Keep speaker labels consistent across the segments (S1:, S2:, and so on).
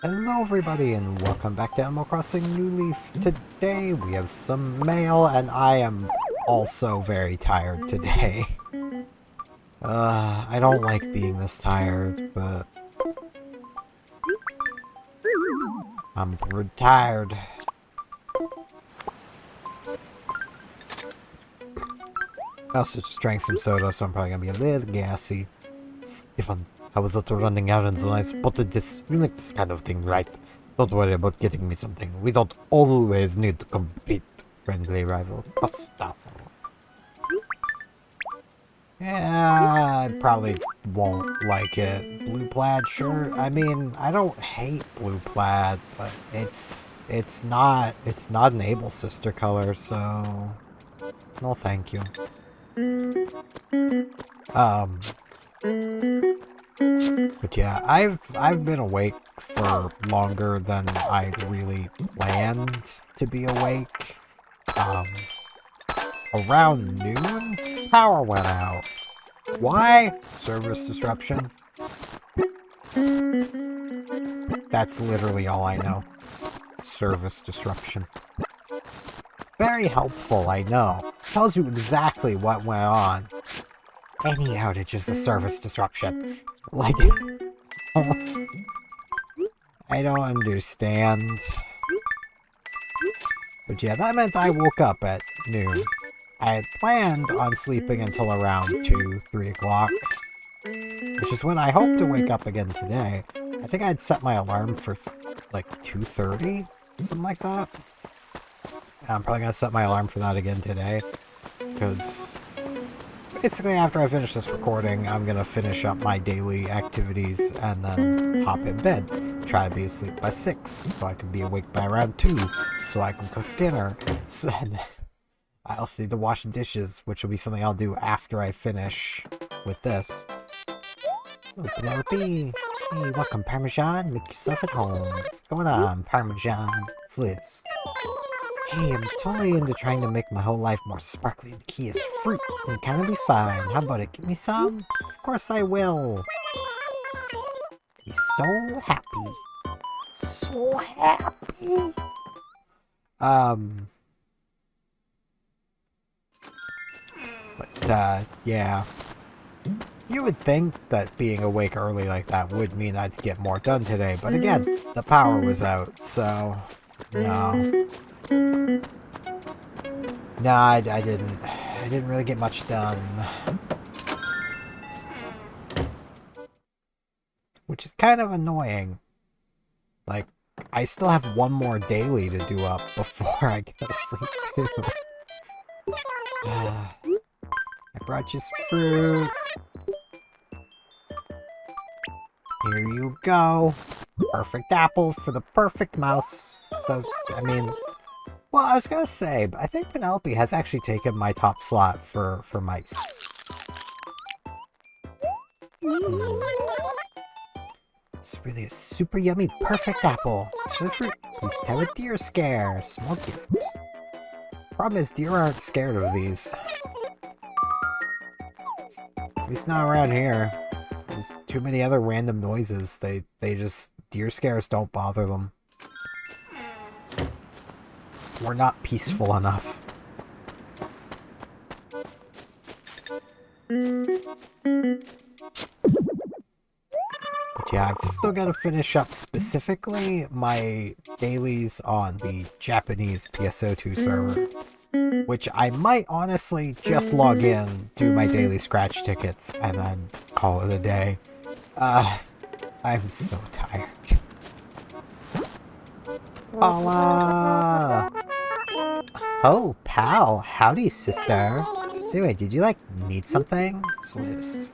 S1: Hello everybody and welcome back to Animal Crossing New Leaf. Today we have some mail and I am also very tired today. I don't like being this tired, but I'm tired. I also just drank some soda, so I'm probably gonna be a little gassy. Stefan, I was out running errands when I spotted this. You like this kind of thing, right? Don't worry about getting me something. We don't always need to compete, friendly rival. Gustavo. Yeah, I probably won't like it. Blue plaid shirt. I mean, I don't hate blue plaid, but it's not an Able sister color, so no thank you. But yeah, I've been awake for longer than I really planned to be awake. Around noon, power went out. Why? Service disruption. That's literally all I know. Service disruption. Very helpful, I know. Tells you exactly what went on. Any outage is a service disruption. Like, I don't understand. But yeah, that meant I woke up at noon. I had planned on sleeping until around 2, 3 o'clock, which is when I hope to wake up again today. I think I'd set my alarm for like 2:30, something like that. I'm probably gonna set my alarm for that again today, because basically after I finish this recording, I'm gonna finish up my daily activities and then hop in bed. Try to be asleep by 6, so I can be awake by around 2, so I can cook dinner. So, I also need to wash dishes, which will be something I'll do after I finish with this. Oh, Penelope! Hey, welcome, Parmesan. Make yourself at home. What's going on, Parmesan? It's list. Hey, I'm totally into trying to make my whole life more sparkly. The key is fruit, and kind of be fine. How about it? Give me some? Of course I will. Be so happy. So happy. But, yeah. You would think that being awake early like that would mean I'd get more done today, but again, the power was out, so no. No, I didn't really get much done. Which is kind of annoying. Like, I still have one more daily to do up before I get to sleep too. I brought you some fruit. Here you go. Perfect apple for the perfect mouse. So, I mean, well, I was gonna say, but I think Penelope has actually taken my top slot for mice. It's really a super yummy, perfect apple. It's for the fruit. Please have a deer scare. Small gift. Problem is, deer aren't scared of these. At least not around here. There's too many other random noises. They just, deer scares don't bother them. We're not peaceful enough. But yeah, I've still got to finish up specifically my dailies on the Japanese PSO2 server. Which I might honestly just log in, do my daily scratch tickets, and then call it a day. I'm so tired. Paula! Oh, pal. Howdy, sister. So anyway, did you, like, need something? Slist.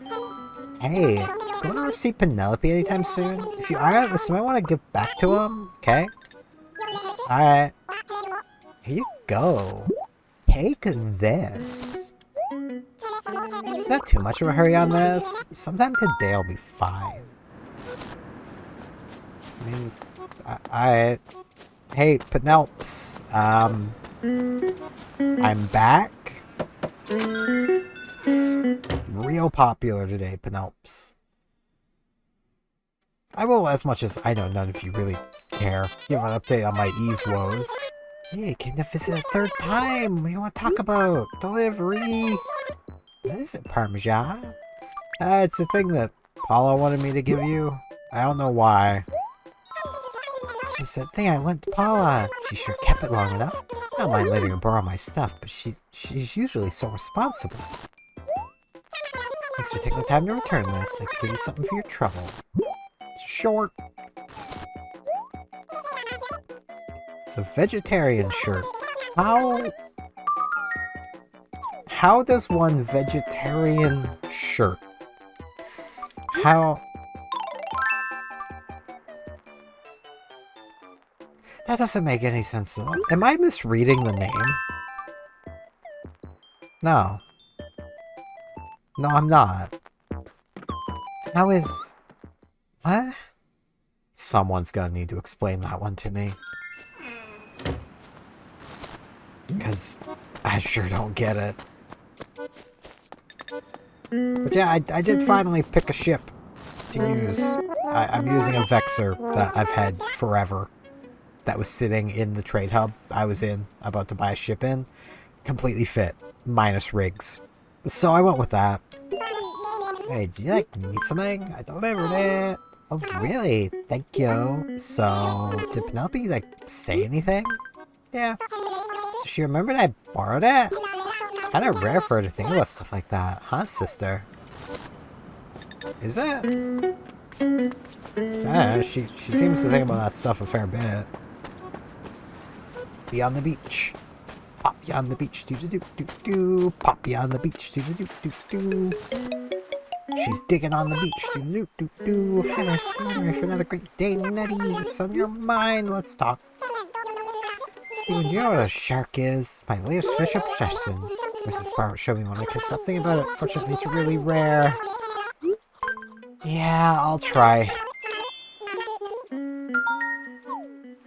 S1: Hey, going to see Penelope anytime soon? If you are, listen, I want to give back to him, okay? Alright. Here you go. Take this. Is that too much of a hurry on this? Sometime today I'll be fine. I mean, hey, Penelps, I'm back. Real popular today, Penelps. I will, as much as I know none of you really care, give an update on my Eve woes. Hey, came to visit a third time! What do you want to talk about? Delivery! What is it, Parmesan? It's a thing that Paula wanted me to give you. I don't know why. This was that thing I lent to Paula. She sure kept it long enough. I don't mind letting her borrow my stuff, but she's usually so responsible. Thanks for taking the time to return this. I could give you something for your trouble. It's short. It's a vegetarian shirt. How does one vegetarian shirt? How? That doesn't make any sense at all. Am I misreading the name? No. No, I'm not. How is... What? Someone's gonna need to explain that one to me. Because I sure don't get it. But yeah, I did finally pick a ship to use. I'm using a Vexor that I've had forever. That was sitting in the trade hub I was in, about to buy a ship in. Completely fit, minus rigs. So I went with that. Hey, do you need something? I delivered it. Oh, really? Thank you. So, did Penelope, say anything? Yeah. So she remembered I borrowed it? Kinda rare for her to think about stuff like that, huh, sister? Is it? Yeah, she seems to think about that stuff a fair bit. Be on the beach. Pop you on the beach, do-do-do-do-do. Pop you on the beach, do-do-do-do-do. She's digging on the beach, do-do-do-do. Hi there, Steven, for another great day, Nutty. What's on your mind? Let's talk. Steven, do you know what a shark is? My latest fish obsession. Mrs. Barrett showed me when I could stop thinking about it. Fortunately, it's really rare. Yeah, I'll try.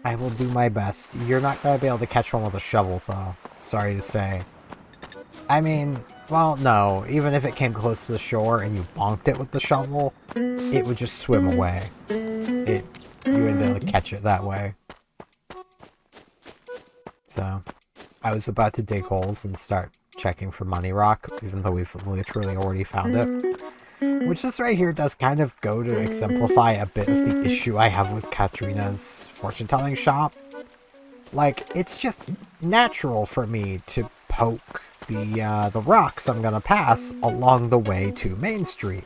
S1: I will do my best. You're not going to be able to catch one with a shovel, though. Sorry to say. I mean, well, no. Even if it came close to the shore and you bonked it with the shovel, it would just swim away. You wouldn't be able to catch it that way. So, I was about to dig holes and start checking for money rock, even though we've literally already found it. Which this right here does kind of go to exemplify a bit of the issue I have with Katrina's fortune-telling shop. Like, it's just natural for me to poke the rocks I'm gonna pass along the way to Main Street.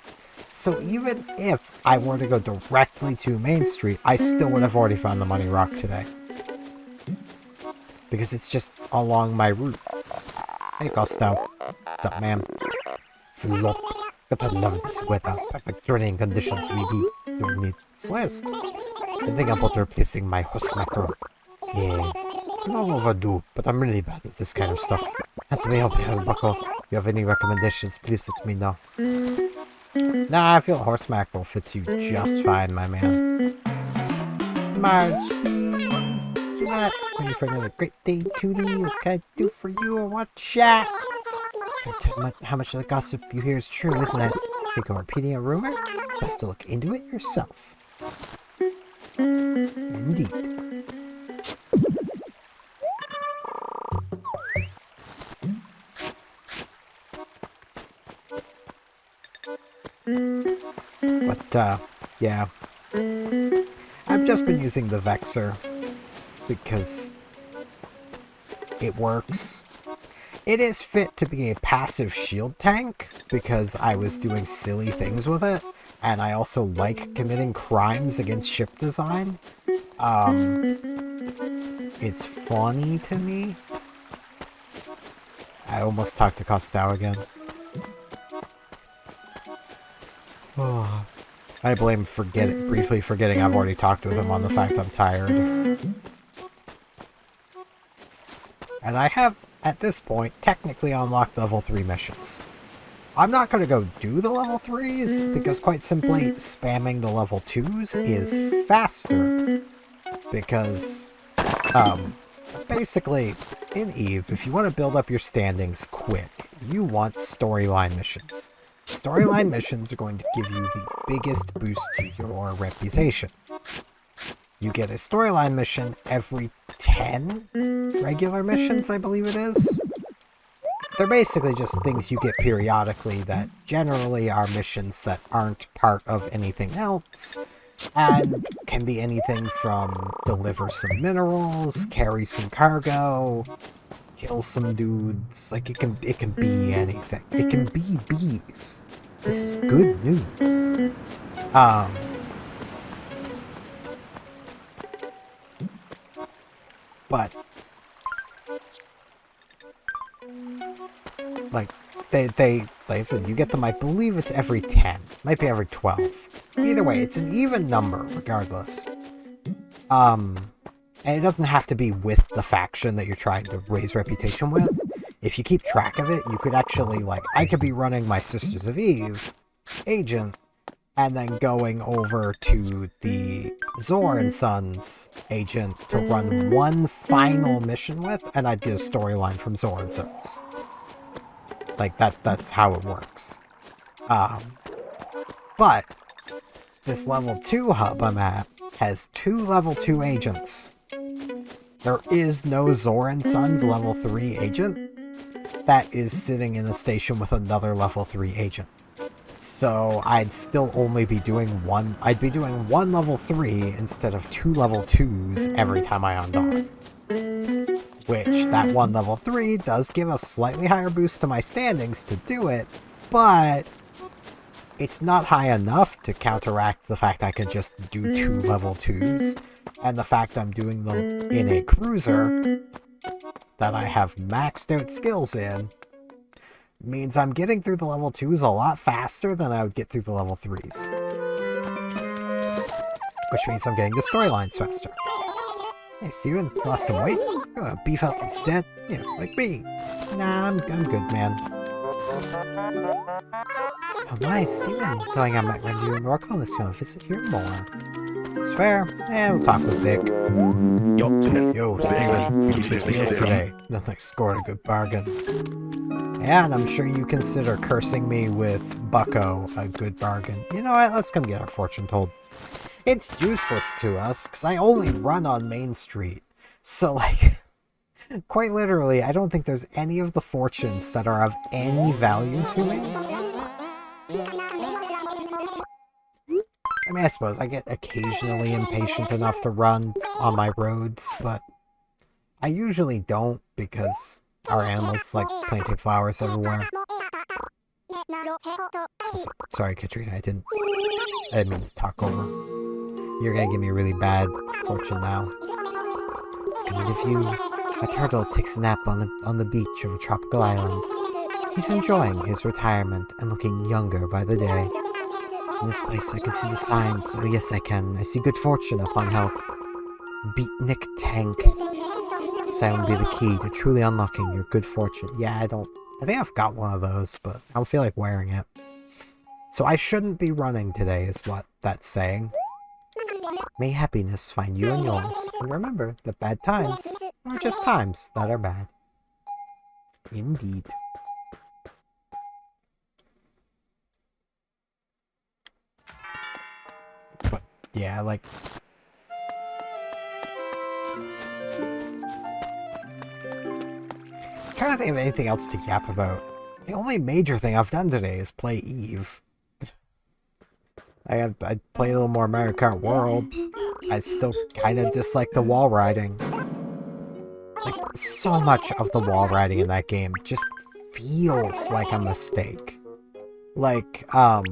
S1: So even if I were to go directly to Main Street, I still would have already found the money rock today. Because it's just along my route. Hey, Gusto. What's up, ma'am? Flop. But I love this weather. Perfect journeying conditions we do need. Celeste. I think I'm about replacing my horse macro. Yeah. It's long overdue, but I'm really bad at this kind of stuff. Have to help you, Buckle. If you have any recommendations, please let me know. Nah, I feel horse mackerel fits you just fine, my man. Margie! You not ready for another great day, Tootie? What can I do for you or what chat? How much of the gossip you hear is true, isn't it? You go repeating a rumor? It's best to look into it yourself. Indeed. But, yeah. I've just been using the Vexor because it works. It is fit to be a passive shield tank because I was doing silly things with it, and I also like committing crimes against ship design. It's funny to me. I almost talked to Costow again. Oh, I blame briefly forgetting I've already talked with him on the fact I'm tired. And I have, at this point, technically unlocked level 3 missions. I'm not going to go do the level 3s, because quite simply, spamming the level 2s is faster. Because, basically, in EVE, if you want to build up your standings quick, you want storyline missions. Storyline missions are going to give you the biggest boost to your reputation. You get a storyline mission every 10 regular missions, I believe it is. They're basically just things you get periodically that generally are missions that aren't part of anything else, and can be anything from deliver some minerals, carry some cargo, kill some dudes. Like, it can be anything. It can be bees. This is good news. But like like I said, you get them, I believe it's every 10. Might be every 12. Either way, it's an even number, regardless. And it doesn't have to be with the faction that you're trying to raise reputation with. If you keep track of it, you could actually, like, I could be running my Sisters of Eve agent, and then going over to the Zor and Sons agent to run one final mission with, and I'd get a storyline from Zor and Sons. Like, that's how it works. But this level 2 hub I'm at has 2 level 2 agents. There is no Zor and Sons level 3 agent that is sitting in a station with another level 3 agent. So I'd still only be doing one. I'd be doing 1 level 3 instead of 2 level 2s every time I undock. Which, that 1 level 3 does give a slightly higher boost to my standings to do it, but it's not high enough to counteract the fact I can just do 2 level 2s, and the fact I'm doing them in a cruiser that I have maxed out skills in means I'm getting through the level 2s a lot faster than I would get through the level 3s. Which means I'm getting the storylines faster. Hey Steven, lost some weight? You wanna beef up instead? You know, like me. Nah, I'm good, man. Oh my, Steven, knowing I'm at Rendu and Norco, let's go visit here more. It's fair. We'll talk with Vic. Yo, Steven, good deals today. Nothing scored a good bargain. Yeah, and I'm sure you consider cursing me with Bucko a good bargain. You know what? Let's come get our fortune told. It's useless to us, because I only run on Main Street. So, like, quite literally, I don't think there's any of the fortunes that are of any value to me. I mean, I suppose I get occasionally impatient enough to run on my roads, but I usually don't, because our animals like planting flowers everywhere. Sorry, Katrina, I didn't mean to talk over. You're gonna give me a really bad fortune now. It's kind of you. A turtle takes a nap on the beach of a tropical island. He's enjoying his retirement and looking younger by the day. In this place, I can see the signs. Oh, yes, I can. I see good fortune upon health. Beatnik tank. Sound would be the key to truly unlocking your good fortune. Yeah, I think I've got one of those, but I don't feel like wearing it. So I shouldn't be running today, is what that's saying. May happiness find you and yours. And remember that bad times are just times that are bad. Indeed. But, yeah, like... I'm trying to think of anything else to yap about. The only major thing I've done today is play Eve. I play a little more Mario Kart World. I still kind of dislike the wall riding. Like, so much of the wall riding in that game just feels like a mistake. Like, I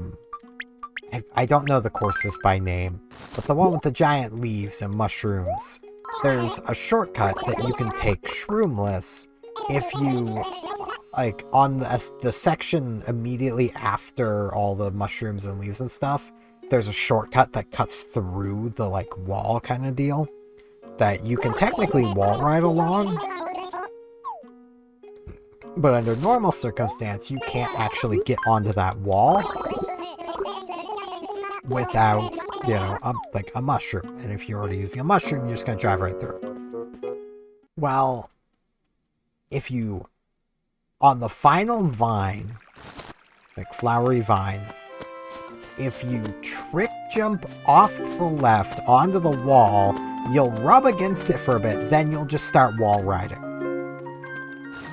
S1: don't know the courses by name, but the one with the giant leaves and mushrooms, there's a shortcut that you can take shroomless if you, like, on the section immediately after all the mushrooms and leaves and stuff, there's a shortcut that cuts through the, like, wall kind of deal that you can technically wall ride along, but under normal circumstance, you can't actually get onto that wall without, you know, like a mushroom. And if you're already using a mushroom, you're just going to drive right through. Well, if you, on the final vine, McFlowery Vine. If you trick jump off to the left onto the wall, you'll rub against it for a bit, then you'll just start wall riding.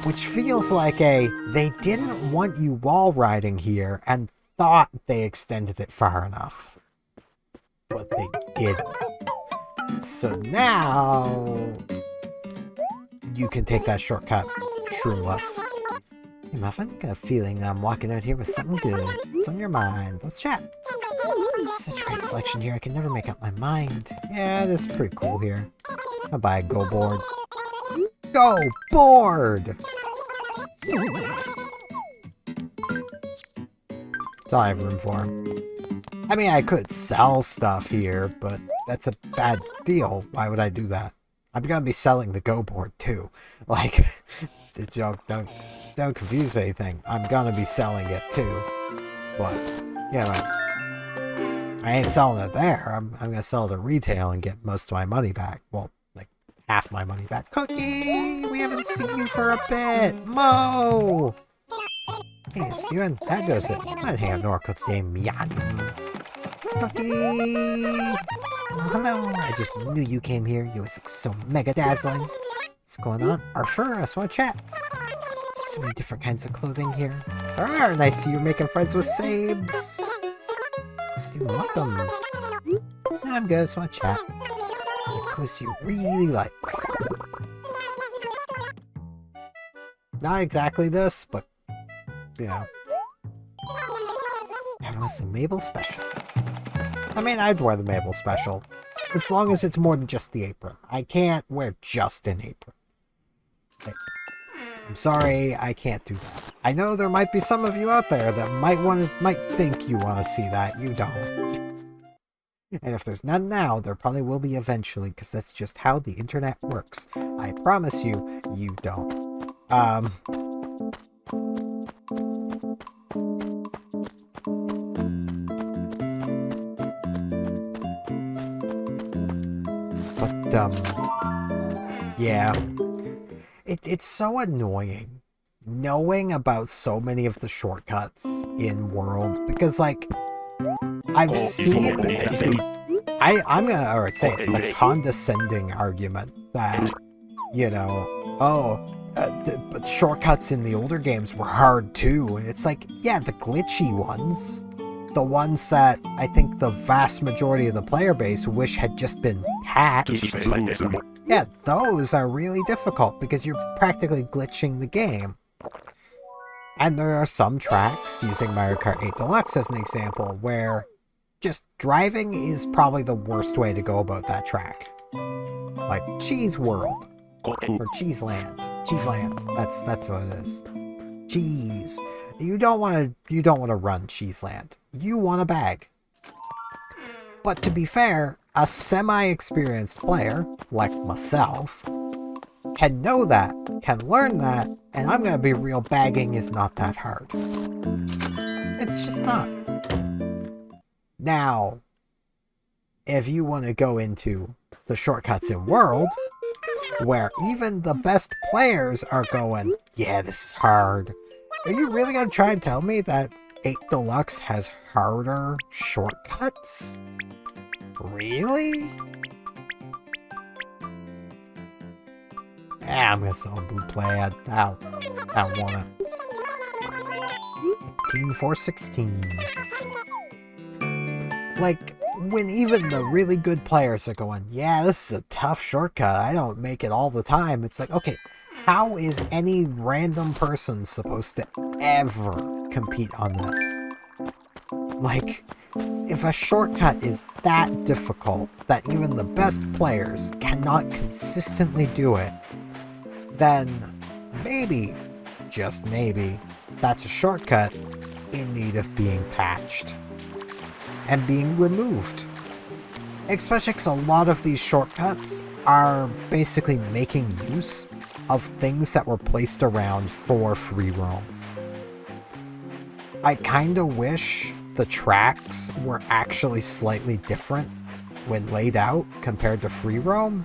S1: Which feels like they didn't want you wall riding here and thought they extended it far enough. But they didn't. So now you can take that shortcut shroomless. Hey Muffin, got a feeling I'm walking out here with something good. What's on your mind? Let's chat. Such a great selection here, I can never make up my mind. Yeah, this is pretty cool here. I'll buy a Go Board. Go Board! That's all I have room for. I mean, I could sell stuff here, but that's a bad deal. Why would I do that? I'm gonna be selling the Go Board too. Like, don't confuse anything. I'm gonna be selling it too. But, yeah, I ain't selling it there. I'm gonna sell it at retail and get most of my money back. Well, like, half my money back. Cookie! We haven't seen you for a bit! Mo! Hey, Steven, how goes it? I'd hang out North Coast game, Mian. Cookie! Oh, hello, I just knew you came here. You was so mega dazzling. What's going on? Arthur, I just want to chat. So many different kinds of clothing here. Nice to see you're making friends with Sabes. Steven, welcome. I'm good, I just want to chat. What clothes you really like? Not exactly this, but, you know. Everyone's a Mabel special. I mean, I'd wear the Mabel special, as long as it's more than just the apron. I can't wear just an apron. I'm sorry, I can't do that. I know there might be some of you out there that might think you want to see that. You don't. And if there's none now, there probably will be eventually, because that's just how the internet works. I promise you, you don't. Yeah. It's so annoying knowing about so many of the shortcuts in World, because, like, I've seen I'm gonna alright say it, the condescending argument that, you know, but shortcuts in the older games were hard too, and it's like, yeah, the glitchy ones, the ones that I think the vast majority of the player base wish had just been patched, yeah, those are really difficult because you're practically glitching the game. And there are some tracks, using Mario Kart 8 Deluxe as an example, where just driving is probably the worst way to go about that track. Like Cheese World, or Cheese Land. Cheese Land, that's what it is. Cheese. You don't want to run Cheese Land. You want a bag. But to be fair, a semi-experienced player, like myself, can know that, can learn that, and I'm gonna be real, bagging is not that hard. It's just not. Now, if you want to go into the shortcuts in World, where even the best players are going, yeah, this is hard. Are you really gonna try and tell me that 8 Deluxe has harder shortcuts? Really? I'm gonna sell a blue play. I don't want it. 18416. Like, when even the really good players are going, yeah, this is a tough shortcut, I don't make it all the time. It's like, okay, how is any random person supposed to ever compete on this? Like, if a shortcut is that difficult that even the best players cannot consistently do it, then maybe, just maybe, that's a shortcut in need of being patched and being removed. Especially because a lot of these shortcuts are basically making use of things that were placed around for free roam. I kinda wish the tracks were actually slightly different when laid out compared to free roam,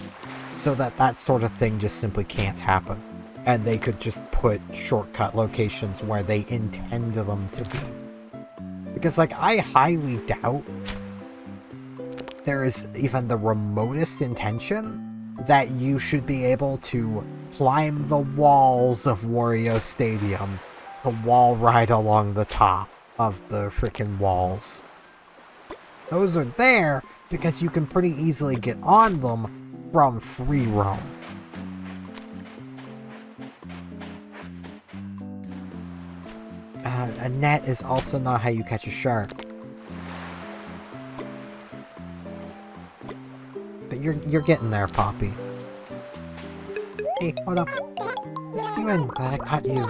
S1: so that that sort of thing just simply can't happen. And they could just put shortcut locations where they intend them to be. Because, like, I highly doubt there is even the remotest intention that you should be able to climb the walls of Wario Stadium to wall ride along the top of the frickin' walls. Those are there because you can pretty easily get on them from free roam. A net is also not how you catch a shark. But you're getting there, Poppy. Hey, hold up. Steven, glad I caught you.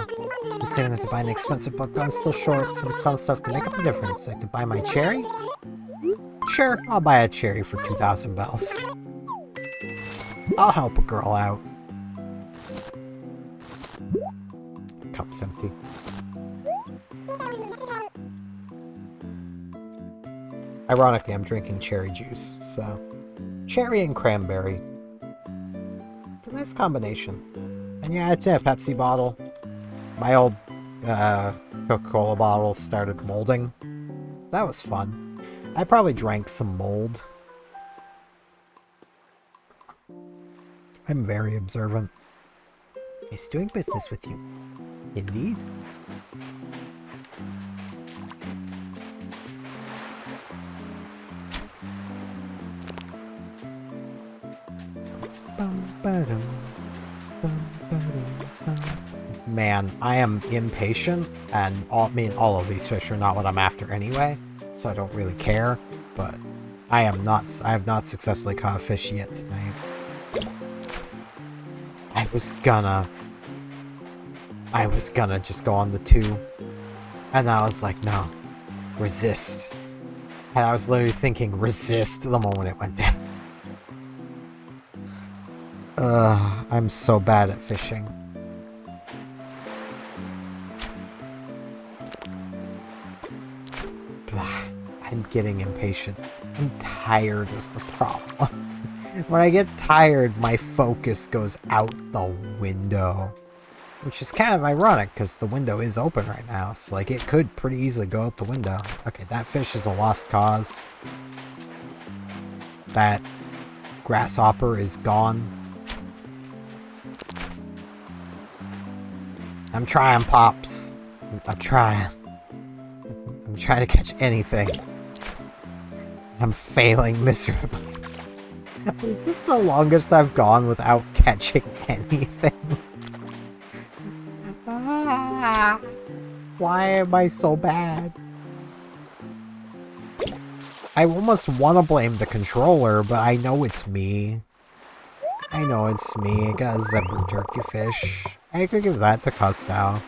S1: I'm saving up to buy an expensive book, but I'm still short, so I'm selling stuff to make up the difference. I could buy my cherry? Sure, I'll buy a cherry for 2,000 bells. I'll help a girl out. Cup's empty. Ironically, I'm drinking cherry juice, so... Cherry and cranberry. It's a nice combination. And yeah, it's in a Pepsi bottle. My old Coca-Cola bottle started molding. That was fun. I probably drank some mold. I'm very observant. He's doing business with you. Indeed. Man, I am impatient, and all of these fish are not what I'm after anyway, so I don't really care, but I have not successfully caught a fish yet tonight. I was gonna just go on the 2, and I was like, no, resist. And I was literally thinking resist the moment it went down. I'm so bad at fishing. I'm getting impatient. I'm tired is the problem. When I get tired, my focus goes out the window. Which is kind of ironic, because the window is open right now. So, like, it could pretty easily go out the window. Okay, that fish is a lost cause. That grasshopper is gone. I'm trying, Pops. I'm trying. I'm trying to catch anything. I'm failing miserably. Is this the longest I've gone without catching anything? Why am I so bad? I almost want to blame the controller, but I know it's me. I know it's me. I got a zebra turkey fish. I could give that to Costello.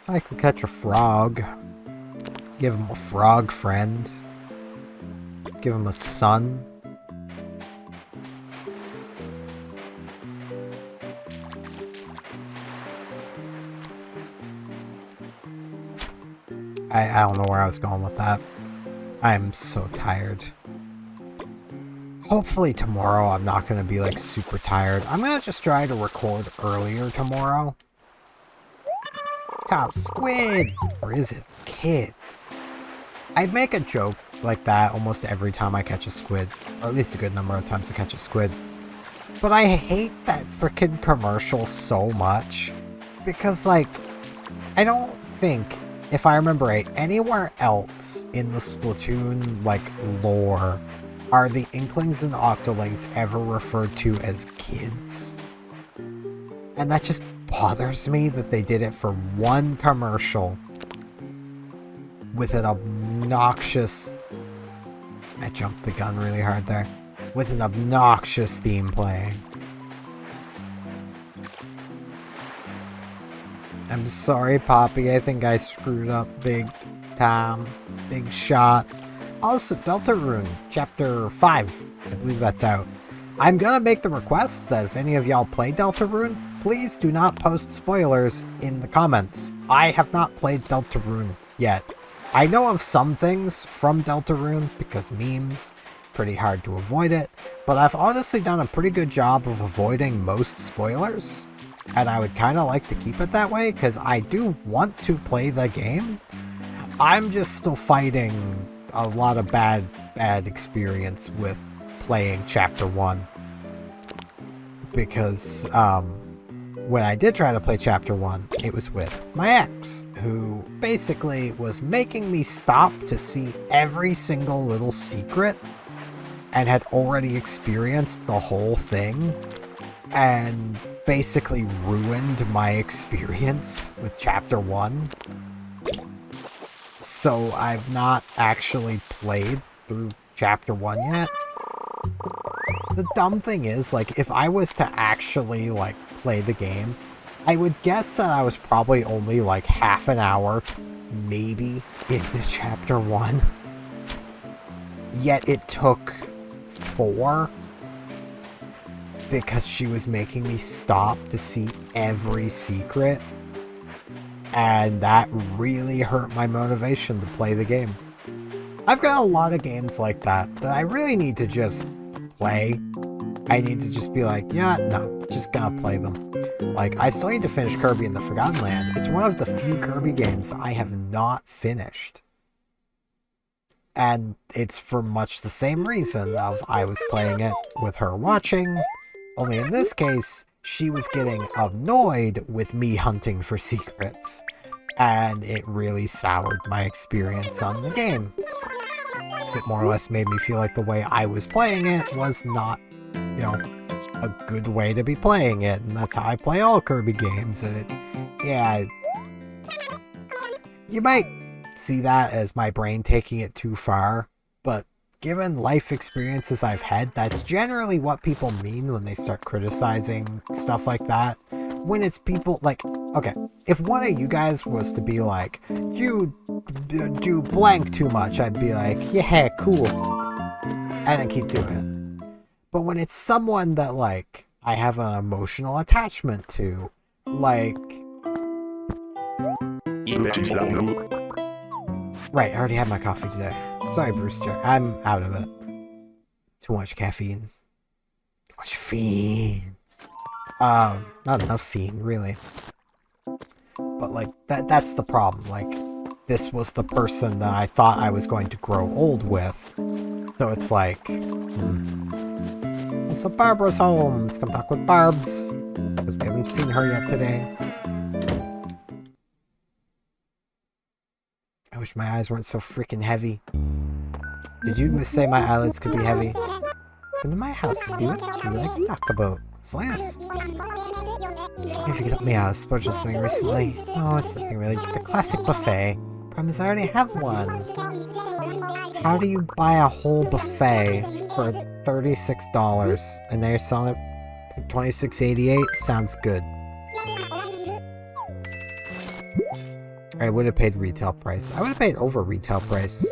S1: I could catch a frog. Give him a frog friend. Give him a son. I don't know where I was going with that. I'm so tired. Hopefully tomorrow I'm not going to be like super tired. I'm going to just try to record earlier tomorrow. Cop squid! Or is it a kid? I'd make a joke like that almost every time I catch a squid. Or at least a good number of times I catch a squid. But I hate that frickin' commercial so much. Because, like, I don't think, if I remember right, anywhere else in the Splatoon, like, lore, are the Inklings and Octolings ever referred to as kids. And that just bothers me that they did it for one commercial with an obnoxious... I jumped the gun really hard there. With an obnoxious theme playing. I'm sorry, Poppy. I think I screwed up big time. Big shot. Also, Deltarune, Chapter 5. I believe that's out. I'm gonna make the request that if any of y'all play Deltarune, please do not post spoilers in the comments. I have not played Deltarune yet. I know of some things from Deltarune because memes, pretty hard to avoid it, but I've honestly done a pretty good job of avoiding most spoilers. and I would kind of like to keep it that way because I do want to play the game. I'm just still fighting a lot of bad experience with playing Chapter 1. Because when I did try to play Chapter 1, it was with my ex, who basically was making me stop to see every single little secret and had already experienced the whole thing and basically ruined my experience with Chapter 1. So I've not actually played through Chapter 1 yet. The dumb thing is, like, if I was to actually, like, play the game, I would guess that I was probably only, like, half an hour, maybe, into Chapter 1. Yet it took 4, because she was making me stop to see every secret, and that really hurt my motivation to play the game. I've got a lot of games like that I really need to just play. I need to just be like, yeah, no, just gonna play them. Like, I still need to finish Kirby in the Forgotten Land. It's one of the few Kirby games I have not finished. And it's for much the same reason of I was playing it with her watching, only in this case, she was getting annoyed with me hunting for secrets, and it really soured my experience on the game. So it more or less made me feel like the way I was playing it was not, you know, a good way to be playing it, and that's how I play all Kirby games, and yeah, you might see that as my brain taking it too far, but given life experiences I've had, that's generally what people mean when they start criticizing stuff like that. When it's people like, okay, if one of you guys was to be like, you do blank too much, I'd be like, yeah, cool, and then keep doing it. But when it's someone that, like, I have an emotional attachment to, like... Right, I already had my coffee today. Sorry, Brewster, I'm out of it. Too much caffeine. Too much fiend. Not enough fiend, really. But, like, that's the problem. Like, this was the person that I thought I was going to grow old with. So it's like... So Barbara's home. Let's come talk with Barbs. Because we haven't seen her yet today. I wish my eyes weren't so freaking heavy. Did you say my eyelids could be heavy? Come to my house, Stuart. You like to talk about? What's last? If you could help me out, I splurged on something recently. Oh, it's nothing really, just a classic buffet. Problem is I already have one. How do you buy a whole buffet for $36 and now you're selling it for $26.88? Sounds good. I would have paid retail price. I would have paid over retail price.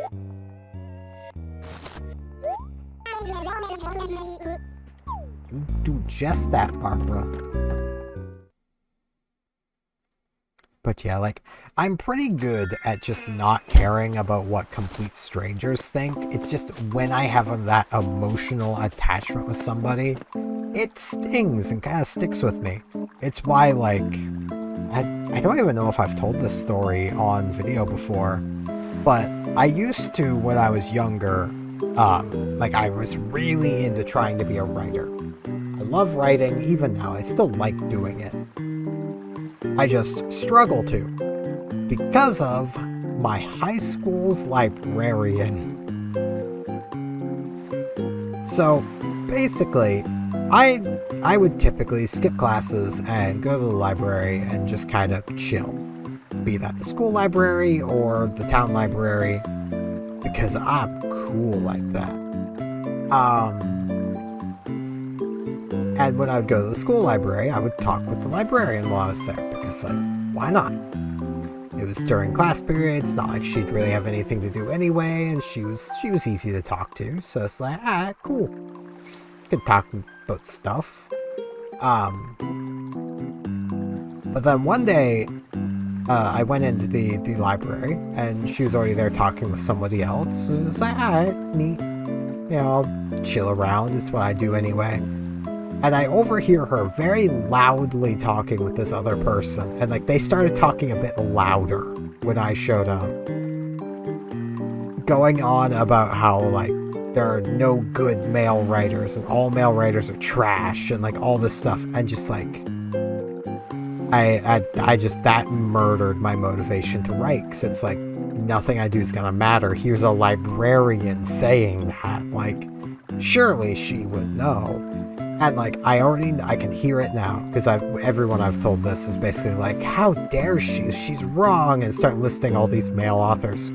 S1: You do just that, Barbara. But yeah, like, I'm pretty good at just not caring about what complete strangers think. It's just when I have that emotional attachment with somebody, it stings and kind of sticks with me. It's why, like, I don't even know if I've told this story on video before, but I used to, when I was younger, like, I was really into trying to be a writer. I love writing, even now, I still like doing it. I just struggle to, because of my high school's librarian. So, basically, I would typically skip classes and go to the library and just kind of chill. Be that the school library or the town library, because I'm cool like that. And when I would go to the school library, I would talk with the librarian while I was there, because, like, why not? It was during class periods, not like she'd really have anything to do anyway, and she was easy to talk to, so it's like, cool. Could talk about stuff. But then one day, I went into the library, and she was already there talking with somebody else, and it was like, alright, neat. You know, I'll chill around, it's what I do anyway. And I overhear her very loudly talking with this other person. And like they started talking a bit louder when I showed up. Going on about how like there are no good male writers and all male writers are trash and like all this stuff. And just like I just, that murdered my motivation to write, because it's like nothing I do is gonna matter. Here's a librarian saying that, like surely she would know. And like I can hear it now, because everyone I've told this is basically like, how dare she's wrong, and start listing all these male authors.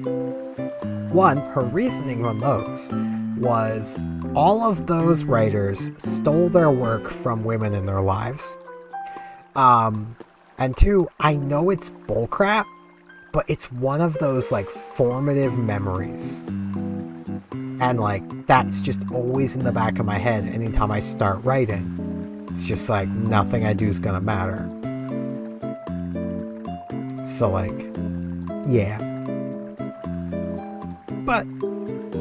S1: One, her reasoning on those was all of those writers stole their work from women in their lives. And two, I know it's bullcrap, but it's one of those like formative memories. And like that's just always in the back of my head anytime I start writing. It's just like nothing I do is gonna matter. So like, yeah. But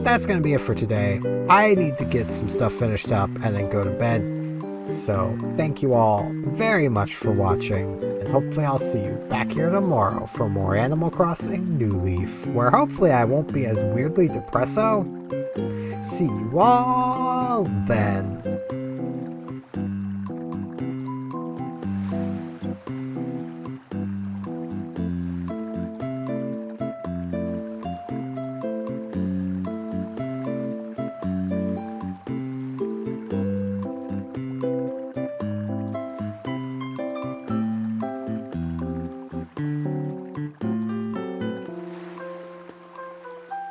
S1: that's gonna be it for today. I need to get some stuff finished up and then go to bed. So thank you all very much for watching, and hopefully I'll see you back here tomorrow for more Animal Crossing New Leaf, where hopefully I won't be as weirdly depresso. See you all then.